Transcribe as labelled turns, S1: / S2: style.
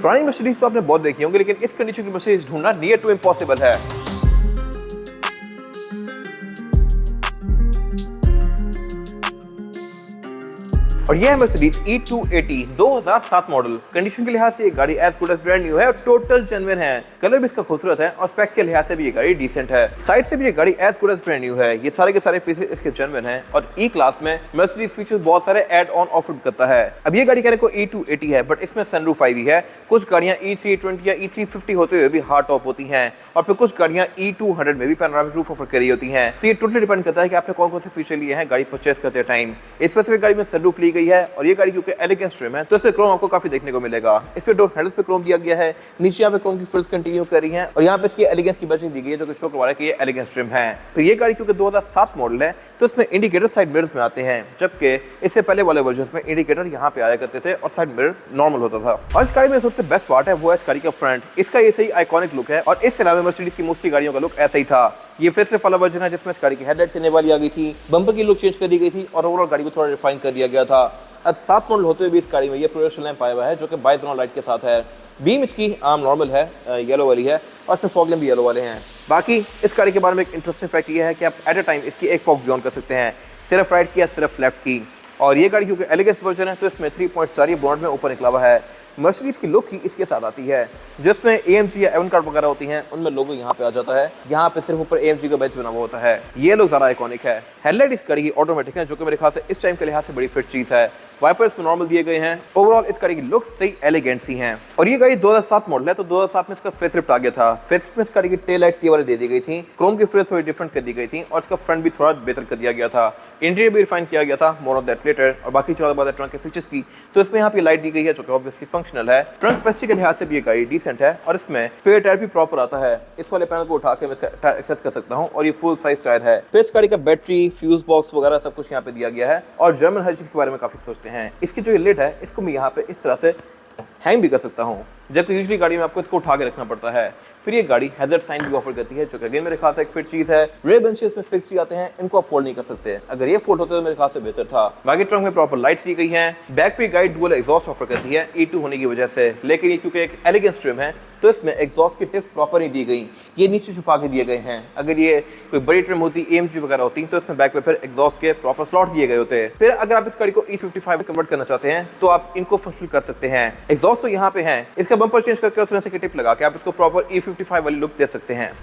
S1: पुरानी मर्सिडीज तो आपने बहुत देखी होंगी, लेकिन इस कंडीशन की मर्सिडीज ढूंढना नियर टू इम्पॉसिबल है। और यह है मर्सिडीज E280 2007 मॉडल। कंडीशन के लिहाज से ये गाड़ी as good as brand new है और टोटल जेन्युइन है। कलर भी इसका खूबसूरत है और स्पेक के लिहाज से भी ये गाड़ी डिसेंट है। साइड से भी ये गाड़ी as good as brand new है। ये सारे के सारे पीसेस इसके जेन्युइन हैं और ई क्लास में मर्सिडीज फीचर्स बहुत सारे ऐड ऑन ऑफर करता है। अब ये गाड़ी कहने को E280 है, बट इसमें सनरूफ आई हुई है। कुछ गाड़ियां E320 या E350 होते हुए भी हार्ड टॉप होती हैं और फिर कुछ गाड़ियां E200 में भी पैनोरामिक रूफ ऑफर करी होती हैं। तो ये टोटली डिपेंड करता है कि आपने कौन कौन से फीचर लिए हैं गाड़ी परचेस करते टाइम। इस स्पेसिफिक गाड़ी में सनरूफ ली गई है और ये गाड़ी क्योंकि एलिगेंस ट्रिम है तो इसमें क्रोम आपको काफी देखने को मिलेगा। इसमें डोर हैंडल्स पे क्रोम दिया गया है, नीचे यहाँ पे क्रोम की फ्रिल्स कंटिन्यू कर रही हैं और यहाँ पे इसकी एलिगेंस की बैजिंग दी गई है जो कि शो करवा रहा है कि ये एलिगेंस ट्रिम है। तो ये गाड़ी क्योंकि 2007 मॉडल है तो इसमें इंडिकेटर साइड मिरर्स में आते हैं, जबकि इससे पहले वाले वर्जन में इंडिकेटर यहाँ पे आया करते थे और साइड मिरर नॉर्मल होता था। और इस गाड़ी में सबसे बेस्ट पार्ट है वो है इस गाड़ी का फ्रंट। इसका ये सही आइकॉनिक लुक है और इसके अलावा मर्सिडीज की मोस्टली गाड़ियों का लुक ऐसा ही था। ये फेसलिफ्ट वाला वर्जन है जिसमें इस गाड़ी की हेडलाइट आने वाली आ गई थी, बम्पर की लुक चेंज कर दी गई थी और ओवरऑल गाड़ी को थोड़ा रिफाइन कर दिया गया था। अब 7 मॉडल होते हुए भी इस गाड़ी में ये प्रोजेक्शन लैंप आया हुआ है जो कि बाइजोनल लाइट के साथ है। बीम इसकी आम नॉर्मल है, येलो वाली है और इसमें फॉग लैंप भी येलो वाले हैं। बाकी इस गाड़ी के बारे में एक इंटरेस्टिंग फैक्ट ये है कि आप एट अ टाइम इसकी एक फॉग भी ऑन कर सकते हैं, सिर्फ राइट की या सिर्फ लेफ्ट की। और ये गाड़ी क्योंकि एलिगेंस वर्जन है तो इसमें 3.4 बोनट में ऊपर निकला हुआ है। मर्सिडीज की लुक ही इसके साथ आती है, जिसमें AMG या एवन कार्ड वगैरह होती हैं उनमें लोगो यहाँ पे आ जाता है। यहाँ पे सिर्फ ऊपर AMG का बैच बना हुआ होता है। ये लोग ज़्यादा आइकॉनिक है। हेडलाइट इस गाड़ी की ऑटोमेटिक है जो कि मेरे ख्याल से इस टाइम के लिहाज से बड़ी फिट चीज़ है। वाइपर्स में नॉर्मल दिए गए हैं। ओवरऑल इस गाड़ी की लुक सही एलिगेंट सी हैं। और ये गाड़ी 2007 मॉडल है तो 2007 में इसका फेसलिफ्ट आ गया था। फेसलिफ्ट में इस गाड़ी की टेल लाइट्स ये वाली दे दी गई थी, क्रोम की फ्रेस थोड़ी डिफरेंट कर दी गई थी और इसका फ्रंट भी थोड़ा बेहतर कर दिया गया था। इंटीरियर भी रिफाइन किया गया था, मोर ऑफ दैट लेटर। और बाकी चौदह बात ट्रंक के फीचर्स की तो इसमें यहाँ पे लाइट दी गई है जो कि ऑब्वियसली फंक्शनल है। ट्रंक कैपेसिटी के लिहाज से भी ये गाड़ी डिसेंट है और इसमें स्पेयर टायर भी प्रॉपर आता है। इस वाले पैनल को उठा के मैं इसका टायर एक्सेस कर सकता हूँ और ये फुल साइज टायर है। फिर इस गाड़ी का बैटरी, फ्यूज बॉक्स वगैरह सब कुछ यहाँ पे दिया गया है और जर्मन हर चीज के बारे में काफी सोचते हैं। इसकी जो लिड है इसको मैं यहाँ पे इस तरह से हैंग भी कर सकता हूँ, जबकि यूजुअली गाड़ी में आपको इसको उठा के रखना पड़ता है। फिर ये गाड़ी हैजर्ड साइन भी ऑफर करती है जो कि अगेन मेरे ख्याल से एक फिट चीज है। रेयर बेंचेस में फिक्स ही आते हैं, इनको आप फोल्ड नहीं कर सकते। अगर ये फोल्ड होते तो मेरे ख्याल से बेहतर था। बाकी ट्रंक में प्रॉपर लाइट्स दी गई हैं। बैक पे गाड़ी डुअल एग्जॉस्ट ऑफर करती है E2 होने की वजह से, लेकिन ये क्योंकि एक एलिगेंस ट्रिम है तो इसमें एग्जॉस्ट की टिप्स प्रॉपर नहीं दी गई, ये नीचे छुपा के दिए गए हैं। अगर ये कोई बड़ी ट्रिम होती, AMG वगैरह होती तो इसमें बैक पे फिर एग्जॉस्ट के प्रॉपर स्लॉट दिए गए होते। फिर अगर आप इस गाड़ी को E55 में कन्वर्ट करना चाहते हैं तो आप इनको फंक्शनल कर सकते हैं। एग्जॉस्ट तो यहाँ पे है, इसका बम्पर चेंज करके उस तरह से टिप लगा के आप इसको प्रॉपर E55 वाली लुक दे सकते हैं।